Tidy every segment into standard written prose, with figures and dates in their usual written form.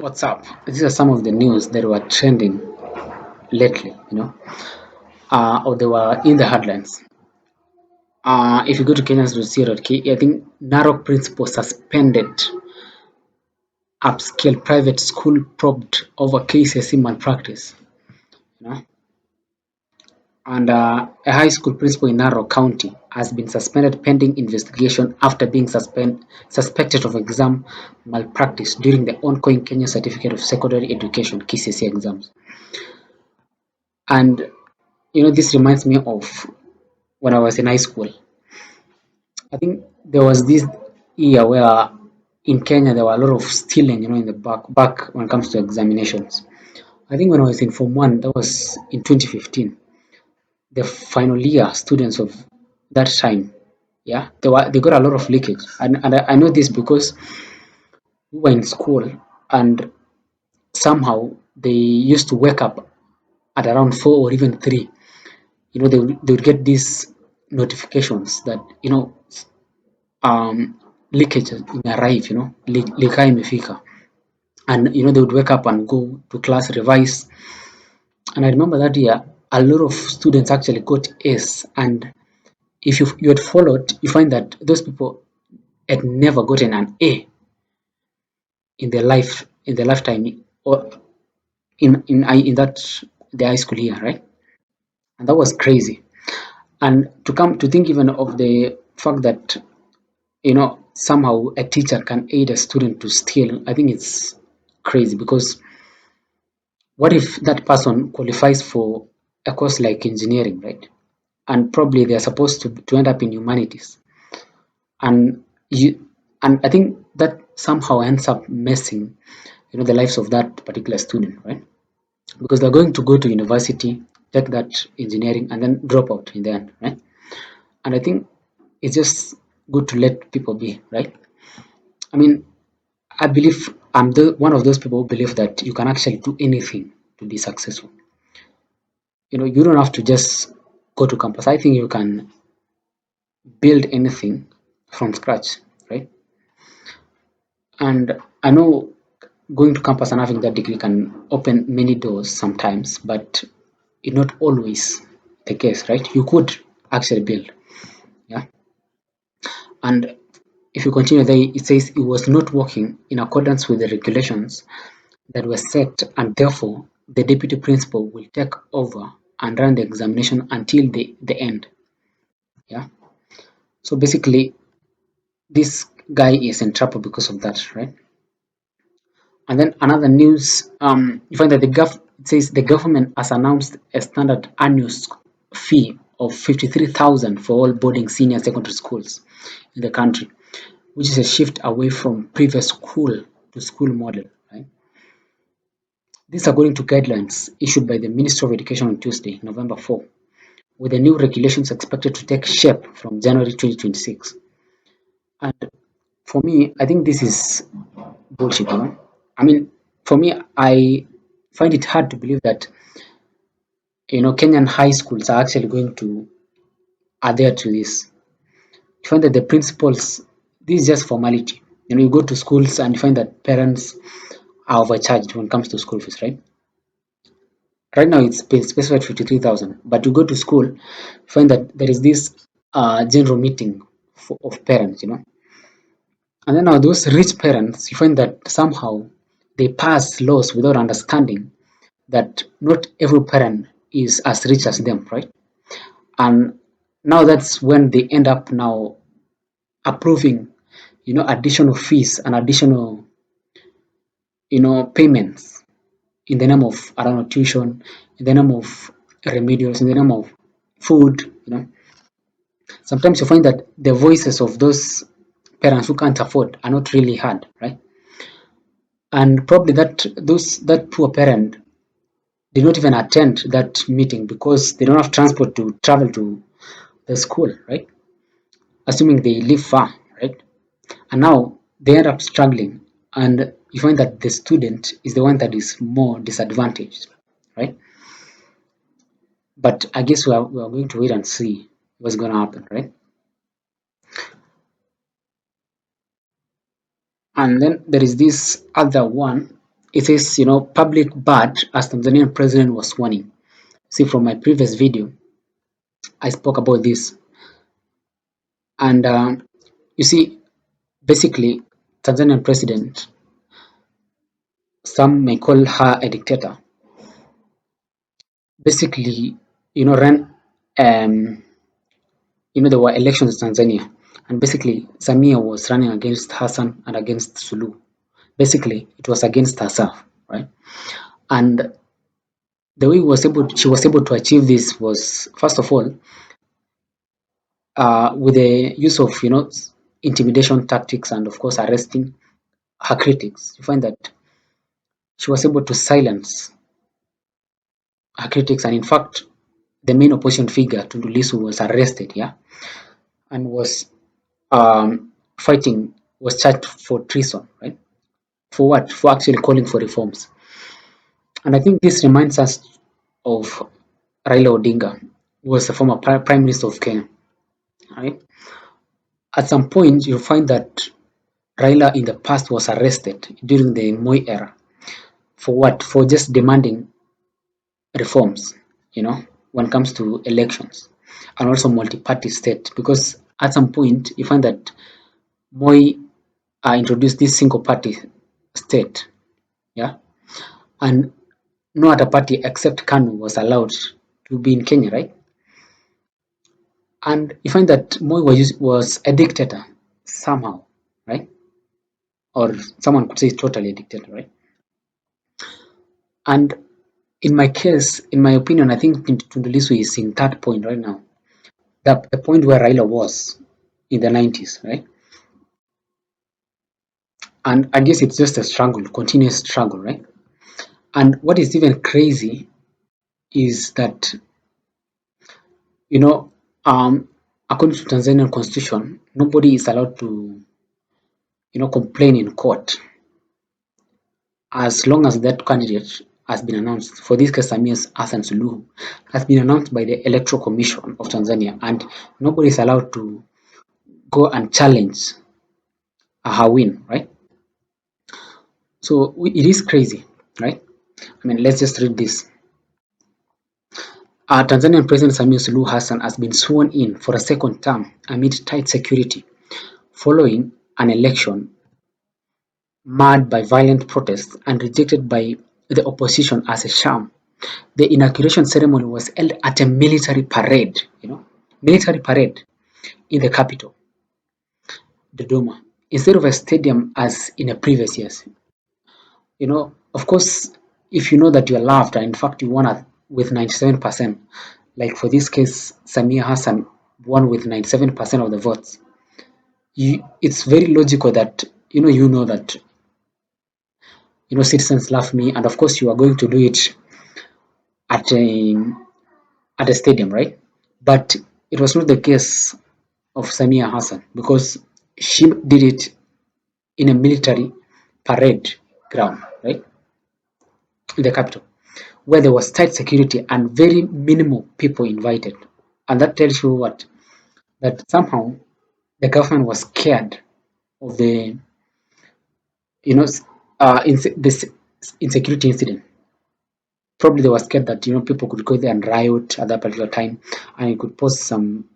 What's up? These are some of the news that were trending lately, or they were in the headlines. If you go to Kenyans.co.ke, I think Narok principal suspended upscale private school probed over KCSE malpractice. You know? And a high school principal in Narok County has been suspended pending investigation after being suspected of exam malpractice during the ongoing Kenya Certificate of Secondary Education KCSE exams. And this reminds me of when I was in high school. I think there was this year where in Kenya there were a lot of stealing, in the back when it comes to examinations. I think when I was in Form 1, that was in 2015, the final year students of that time, yeah, they got a lot of leakage. And I know this because we were in school and somehow they used to wake up at around 4 or even 3. They would get these notifications that, leakage may arrive, likaa imefika, and they would wake up and go to class, revise. And I remember that year a lot of students actually got A's, and if you had followed, you find that those people had never gotten an A in their lifetime, or in that the high school year, right? And that was crazy. And to come to think even of the fact that somehow a teacher can aid a student to steal, I think it's crazy. Because what if that person qualifies for a course like engineering, right? And probably they're supposed to end up in humanities, and I think that somehow ends up messing the lives of that particular student, right? Because they're going to go to university, take that engineering, and then drop out in the end, right? And I think it's just good to let people be, right? I mean, I believe I'm one of those people who believe that you can actually do anything to be successful. You don't have to just go to campus. I think you can build anything from scratch, right? And I know going to campus and having that degree can open many doors sometimes, but it's not always the case, right? You could actually build, yeah. And if you continue there, it says it was not working in accordance with the regulations that were set, and therefore the deputy principal will take over and run the examination until the end. Yeah. So basically, this guy is in trouble because of that, right? And then another news, you find that it says the government has announced a standard annual fee of 53,000 for all boarding senior secondary schools in the country, which is a shift away from previous school to school model, right? This according to guidelines issued by the Ministry of Education on Tuesday, November 4, with the new regulations expected to take shape from January 2026. And for me, I think this is bullshit, I mean, for me, I find it hard to believe that Kenyan high schools are actually going to adhere to this. You find that the principals, this is just formality. You go to schools and you find that parents are overcharged when it comes to school fees, right? Right now it's specified 53,000, but you go to school, you find that there is this general meeting of parents, and then now those rich parents, you find that somehow they pass laws without understanding that not every parent is as rich as them, right? And now that's when they end up now approving, additional fees and additional, payments in the name of, I don't know, tuition, in the name of remedials, in the name of food, Sometimes you find that the voices of those parents who can't afford are not really heard, right? And probably that poor parent did not even attend that meeting because they don't have transport to travel to the school, right? Assuming they live far, right? And now they end up struggling, and you find that the student is the one that is more disadvantaged, right? But I guess we are going to wait and see what's going to happen, right? And then there is this other one. it says, public bad as Tanzanian president was warning. See, from my previous video, I spoke about this. And you see, basically, Tanzanian president, some may call her a dictator, basically, ran, um, there were elections in Tanzania. And basically, Samia was running against Hassan and against Suluhu. Basically, it was against herself, right? And the way she was able to achieve this was, first of all, with the use of intimidation tactics and of course arresting her critics. You find that she was able to silence her critics, and in fact, the main opposition figure, Tundu Lissu, was arrested, yeah, and was fighting, was charged for treason, right? For what? For actually calling for reforms. And I think this reminds us of Raila Odinga, who was the former Prime Minister of Kenya, right? At some point, you'll find that Raila in the past was arrested during the Moi era. For what? For just demanding reforms, when it comes to elections and also multi-party state. Because at some point, you find that Moi introduced this single party state, yeah, and no other party except KANU was allowed to be in Kenya, right? And you find that Moi was a dictator somehow, right? Or someone could say totally a dictator, right? And in my case, in my opinion, I think Tundu Lissu is in that point right now. The point where Raila was in the 90s, right? And I guess it's just a struggle, continuous struggle, right? And what is even crazy is that, you know, according to Tanzanian constitution, nobody is allowed to, complain in court as long as that candidate has been announced. For this case, Samia's Hassan Suluhu has been announced by the Electoral Commission of Tanzania, and nobody is allowed to go and challenge her win, right? So it is crazy, right? I mean, let's just read this. Tanzanian President Samia Suluhu Hassan has been sworn in for a second term amid tight security following an election marred by violent protests and rejected by the opposition as a sham. The inauguration ceremony was held at a military parade, military parade in the capital, Dodoma, instead of a stadium as in the previous years. Of course, if you know that you're loved and in fact you won with 97%, like for this case, Samia Hassan won with 97% of the votes, it's very logical that you know that citizens love me, and of course you are going to do it at a stadium, right? But it was not the case of Samia Hassan because she did it in a military parade ground, right, in the capital, where there was tight security and very minimal people invited. And that tells you what? That somehow the government was scared of the, this insecurity incident. Probably they were scared that people could go there and riot at that particular time, and it could pose some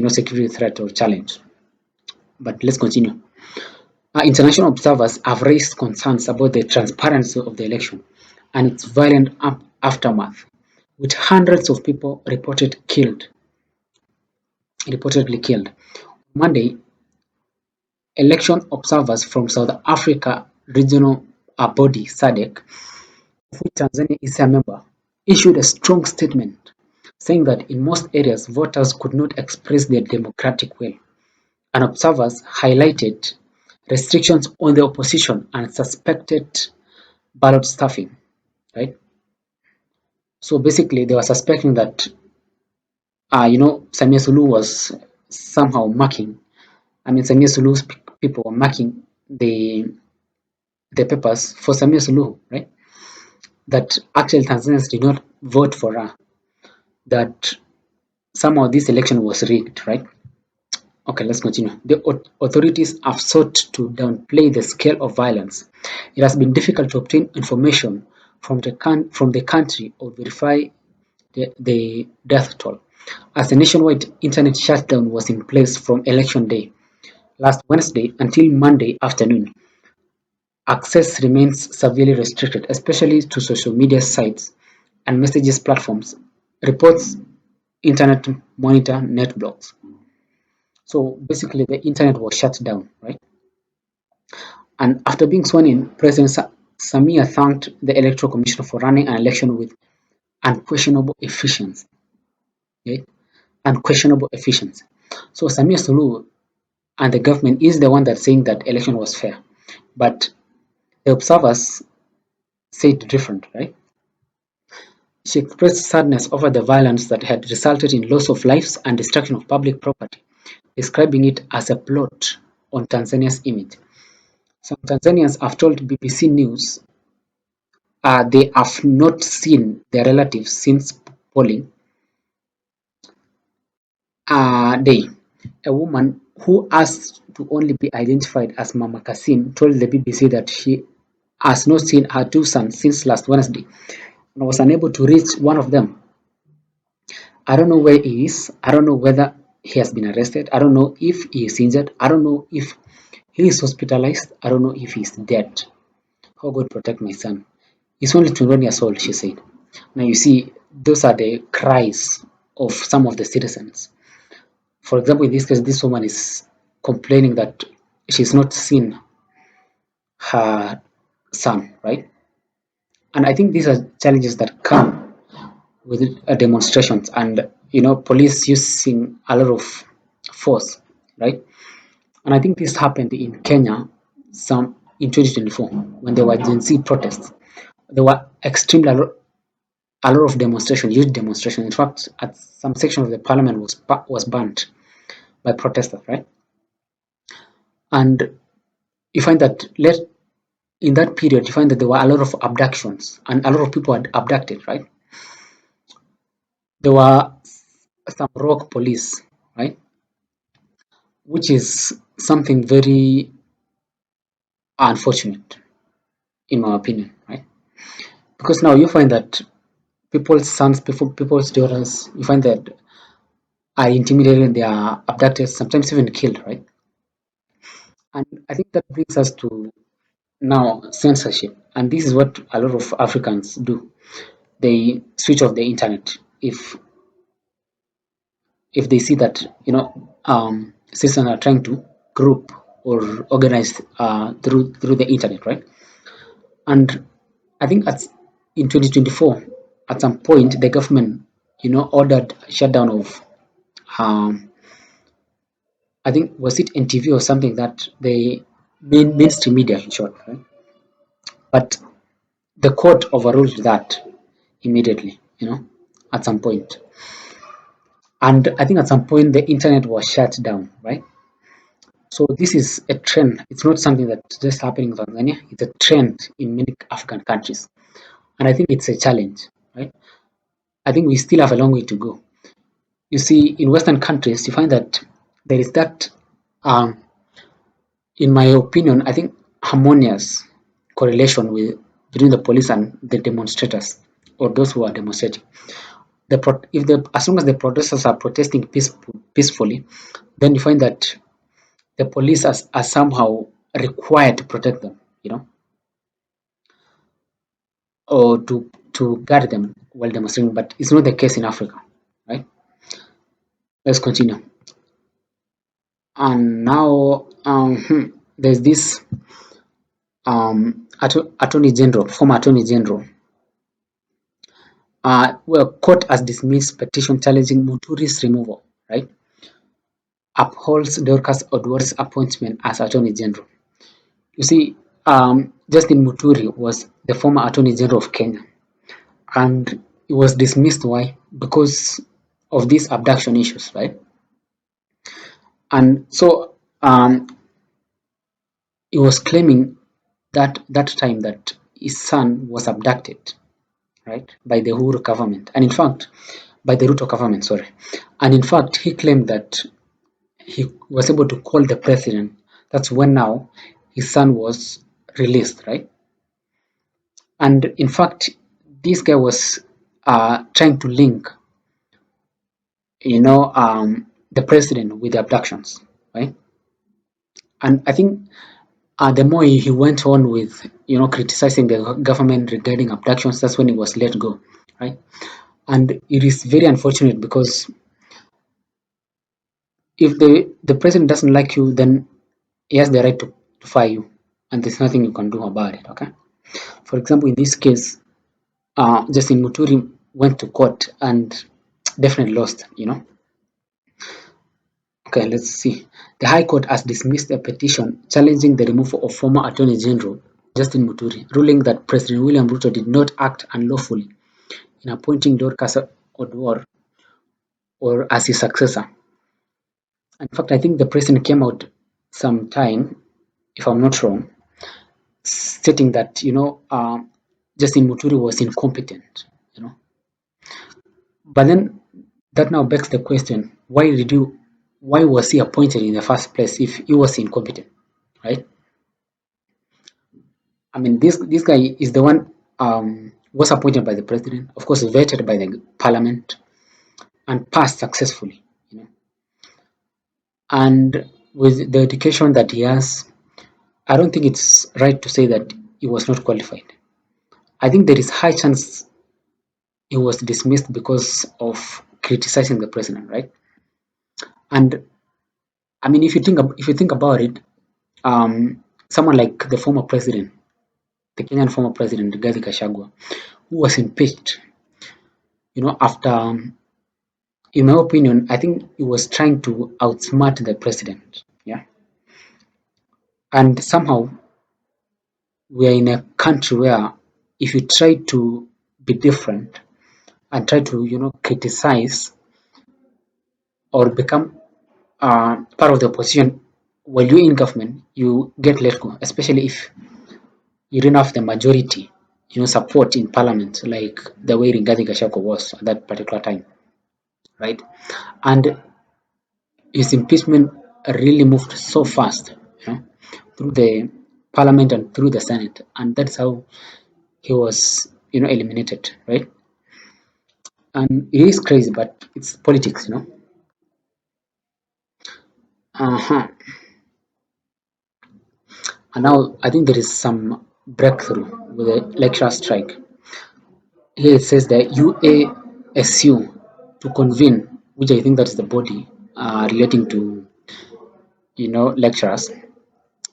security threat or challenge. But let's continue. International observers have raised concerns about the transparency of the election and its violent aftermath, with hundreds of people reportedly killed. Monday, election observers from South Africa regional body SADC, of which Tanzania is a member, issued a strong statement saying that in most areas voters could not express their democratic will, and observers highlighted restrictions on the opposition and suspected ballot stuffing, right? So basically, they were suspecting that, Samia Suluhu was somehow marking. I mean, Samia Suluhu's people were marking the papers for Samia Suluhu, right? That actually Tanzanians did not vote for her. That somehow this election was rigged, right? Okay, let's continue. The authorities have sought to downplay the scale of violence. It has been difficult to obtain information from the country or verify the death toll, as a nationwide internet shutdown was in place from election day last Wednesday until Monday afternoon. Access remains severely restricted, especially to social media sites and messages platforms, reports Internet Monitor net blogs. So basically, the internet was shut down, right? And after being sworn in, President Samia thanked the Electoral Commission for running an election with unquestionable efficiency. Okay? Unquestionable efficiency. So Samia Suluhu and the government is the one that's saying that election was fair, but the observers said different, right? She expressed sadness over the violence that had resulted in loss of lives and destruction of public property, describing it as a blot on Tanzania's image. Some Tanzanians have told BBC News they have not seen their relatives since polling day. A woman who asked to only be identified as Mama Kasim told the BBC that she has not seen her two sons since last Wednesday and was unable to reach one of them. I don't know where he is. I don't know whether he has been arrested. I don't know if he is injured. I don't know if he is hospitalized. I don't know if he is dead. Oh God, protect my son. He's only 21 years old, she said. Now you see, those are the cries of some of the citizens. For example, in this case, this woman is complaining that she's not seen her son, right? And I think these are challenges that come with demonstrations and police using a lot of force, right? And I think this happened in Kenya some in 2024 when there were Gen Z protests. There were extremely a lot of demonstration, huge demonstration. In fact, at some section of the parliament was burnt by protesters, right? And you find that in that period, you find that there were a lot of abductions and a lot of people had abducted, right? There were some rogue police, right? Which is something very unfortunate, in my opinion, right? Because now you find that people's sons, people's daughters, you find that are intimidated, they are abducted, sometimes even killed, right? And I think that brings us to now censorship. And this is what a lot of Africans do. They switch off the internet if they see that citizens are trying to group or organize through the internet, right? And I think in 2024, at some point, the government, ordered shutdown of, um, I think, was it NTV or something that the mainstream media, in short, right? But the court overruled that immediately, at some point. And I think at some point the internet was shut down, right? So this is a trend. It's not something that's just happening in Tanzania. It's a trend in many African countries. And I think it's a challenge, right? I think we still have a long way to go. You see, in Western countries, you find that there is that, um, in my opinion, I think harmonious correlation between the police and the demonstrators or those who are demonstrating. As long as the protesters are protesting peacefully, then you find that the police are somehow required to protect them, or to guard them while demonstrating. But it's not the case in Africa, right? Let's continue. And now there's this attorney general, former attorney general. Well, court has dismissed petition challenging Muturi's removal, right? Upholds Dorcas Odwori's appointment as attorney general. You see, Justin Muturi was the former attorney general of Kenya, and he was dismissed. Why? Because of these abduction issues, right? And so he was claiming that time that his son was abducted, right, by the Uhuru government, and in fact, by the Ruto government, sorry. And in fact, he claimed that he was able to call the president. That's when now his son was released, right? And in fact, this guy was trying to link, the president with the abductions, right? And I think the more he went on with, criticizing the government regarding abductions, that's when he was let go, right? And it is very unfortunate because if the president doesn't like you, then he has the right to fire you, and there's nothing you can do about it. Okay. For example, in this case, Justin Muturi went to court and definitely lost. Okay, let's see. The High Court has dismissed a petition challenging the removal of former Attorney General Justin Muturi, ruling that President William Ruto did not act unlawfully in appointing Dorcas Oduor or as his successor. In fact, I think the president came out sometime, if I'm not wrong, stating that Justin Muturi was incompetent. But then that now begs the question: Why was he appointed in the first place if he was incompetent, right? I mean, this guy is the one was appointed by the president, of course, vetted by the parliament, and passed successfully. And with the education that he has, I don't think it's right to say that he was not qualified. I think there is high chance he was dismissed because of criticizing the president, right? And I mean, if you think about it, someone like the former president, the Kenyan former president Rigathi Gachagua, who was impeached, after, in my opinion, I think he was trying to outsmart the president. Yeah, and somehow we are in a country where if you try to be different and try to criticize or become part of the opposition while you're in government, you get let go, especially if you don't have the majority, support in parliament, like the way Rigathi Gachagua was at that particular time, right? And his impeachment really moved so fast, through the parliament and through the Senate, and that's how he was, eliminated, right? And it is crazy, but it's politics. Uh-huh. And now I think there is some breakthrough with the lecturer strike. Here it says that UASU to convene, which I think that's the body relating to lecturers,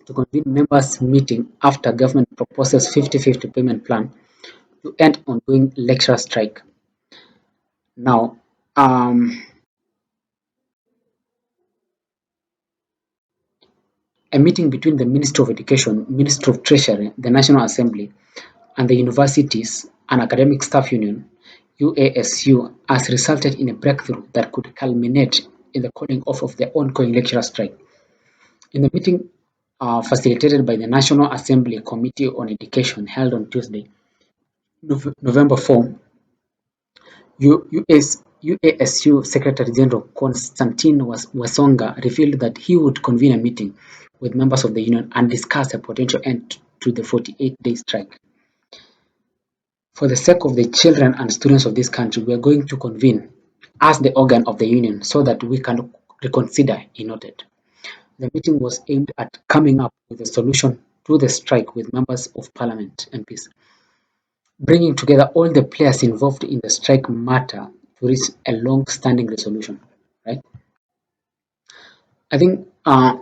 to convene members meeting after government proposes 50-50 payment plan to end ongoing lecturer strike. Now, a meeting between the Ministry of Education, Ministry of Treasury, the National Assembly, and the universities and academic staff union UASU has resulted in a breakthrough that could culminate in the calling off of the ongoing lecturer strike. In the meeting facilitated by the National Assembly Committee on Education held on Tuesday, November 4, UASU Secretary General Constantine Wasonga revealed that he would convene a meeting with members of the union and discuss a potential end to the 48-day strike. For the sake of the children and students of this country, we are going to convene as the organ of the union so that we can reconsider, he noted. The meeting was aimed at coming up with a solution to the strike with members of parliament MPs, bringing together all the players involved in the strike matter to reach a long-standing resolution. Right? I think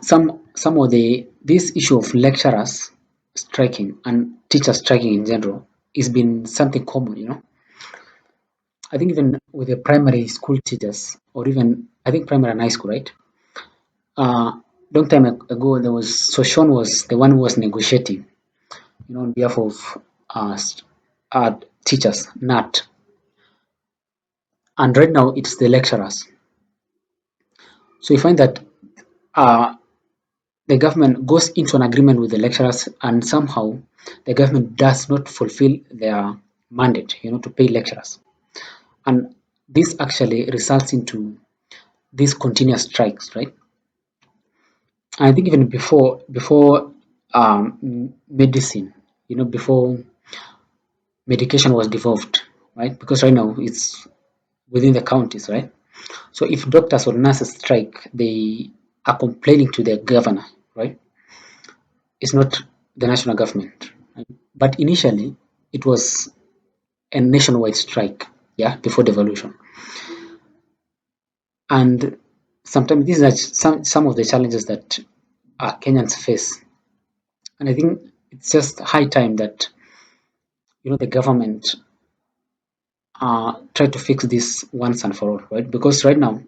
some of this issue of lecturers striking and teachers striking in general has been something common. I think even with the primary school teachers, or even I think primary and high school, right? Long time ago, there was Soshon was the one who was negotiating, on behalf of uh, teachers, NAT, and right now it's the lecturers. So you find that uh, the government goes into an agreement with the lecturers, and somehow the government does not fulfill their mandate, to pay lecturers, and this actually results into these continuous strikes, right? I think even before medicine, before medication was devolved, right? Because right now it's within the counties, right? So if doctors or nurses strike, they are complaining to their governor, right? It's not the national government, right? But initially it was a nationwide strike, yeah, before devolution. And sometimes these are some of the challenges that Kenyans face. And I think it's just high time that the government try to fix this once and for all, right? Because right now,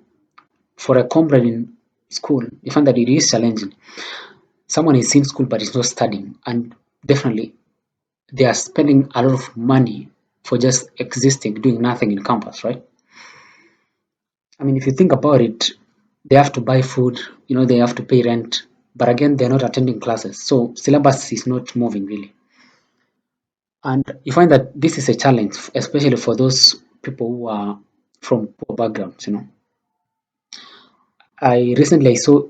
for a comrade in school, you find that it is challenging. Someone is in school but is not studying, and definitely they are spending a lot of money for just existing, doing nothing in campus, right? I mean, if you think about it, they have to buy food, they have to pay rent, but again, they're not attending classes, so syllabus is not moving really. And you find that this is a challenge, especially for those people who are from poor backgrounds. I recently saw,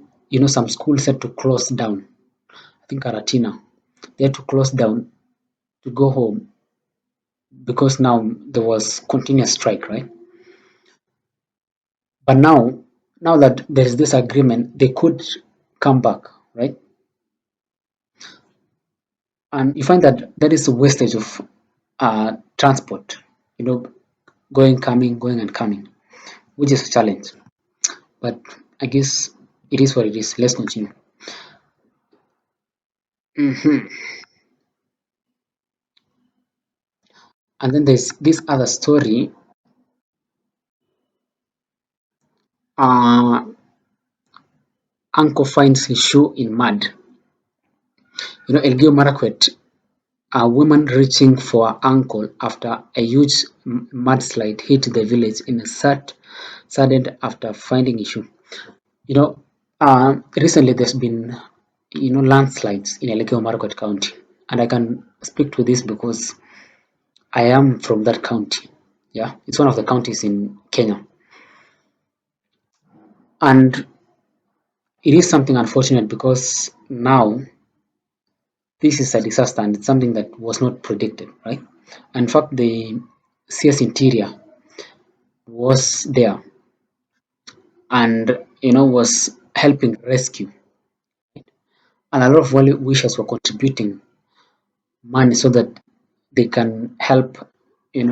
some schools had to close down. I think Karatina, they had to close down to go home because now there was continuous strike, right? But now that there is this agreement, they could come back, right? And you find that that is a wastage of transport, you know, going and coming, which is a challenge. But I guess it is what it is. Let's continue. hmm And then there's this other story. Uh, Uncle finds his shoe in mud. Elgeyo Marakwet, a woman reaching for her ankle after a huge mudslide hit the village in a sudden after finding his shoe. You know, Recently there's been, landslides in Elgeyo Marakwet County, and I can speak to this because I am from that county. Yeah, it's one of the counties in Kenya, and it is something unfortunate because now this is a disaster and it's something that was not predicted, right? In fact, the CS Interior was there and was helping rescue, and a lot of well wishers were contributing money so that they can help, in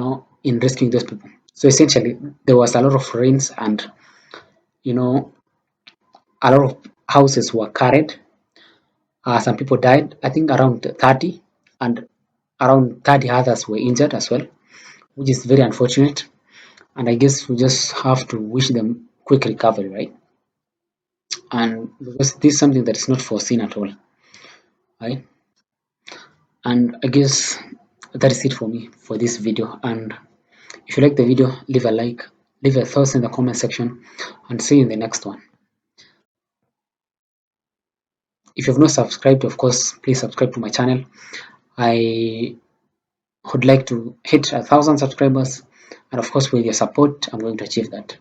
rescuing those people. So essentially, there was a lot of rains, and you know, a lot of houses were carried. Some people died. I think around 30, and around 30 others were injured as well, which is very unfortunate. And I guess we just have to wish them quick recovery, right? And because this is something that is not foreseen at all, right? And I guess that is it for me for this video. And if you like the video, leave a like, leave your thoughts in the comment section, and see you in the next one. If you have not subscribed, of course, please subscribe to my channel. I would like to hit 1,000 subscribers, and of course, with your support, I'm going to achieve that.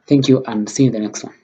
Thank you, and see you in the next one.